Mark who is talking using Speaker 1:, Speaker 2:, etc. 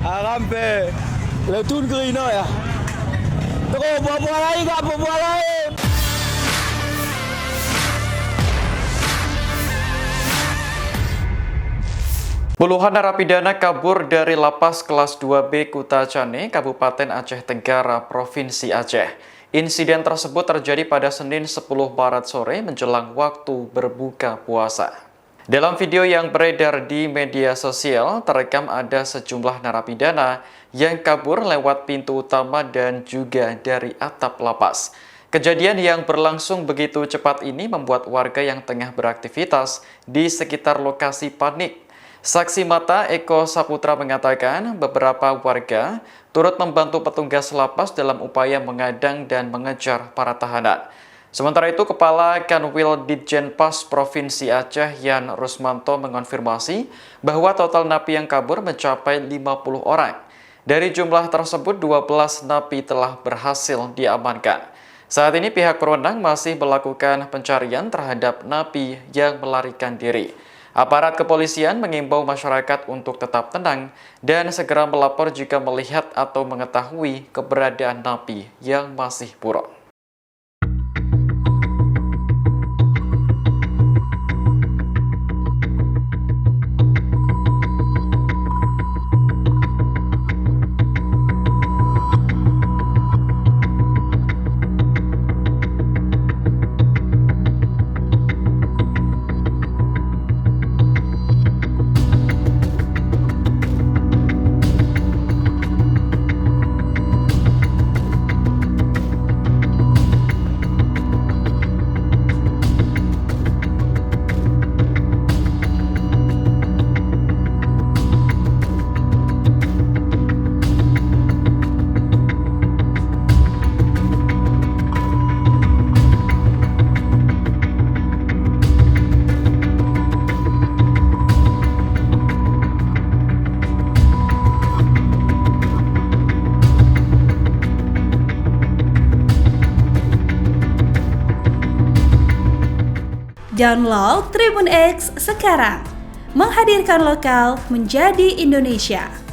Speaker 1: Arampe. Letun kerina ya. Terus buah-buah lain ke buah lain.
Speaker 2: Puluhan narapidana kabur dari lapas kelas 2B Kutacane, Kabupaten Aceh Tenggara, Provinsi Aceh. Insiden tersebut terjadi pada Senin 10 Maret sore menjelang waktu berbuka puasa. Dalam video yang beredar di media sosial, terekam ada sejumlah narapidana yang kabur lewat pintu utama dan juga dari atap lapas. Kejadian yang berlangsung begitu cepat ini membuat warga yang tengah beraktivitas di sekitar lokasi panik. Saksi mata Eko Saputra mengatakan beberapa warga turut membantu petugas lapas dalam upaya mengadang dan mengejar para tahanan. Sementara itu, Kepala Kanwil Ditjenpas Provinsi Aceh Yan Rusmanto mengonfirmasi bahwa total napi yang kabur mencapai 50 orang. Dari jumlah tersebut, 12 napi telah berhasil diamankan. Saat ini pihak berwenang masih melakukan pencarian terhadap napi yang melarikan diri. Aparat kepolisian mengimbau masyarakat untuk tetap tenang dan segera melapor jika melihat atau mengetahui keberadaan napi yang masih buron.
Speaker 3: Download Tribun X sekarang, menghadirkan lokal menjadi Indonesia.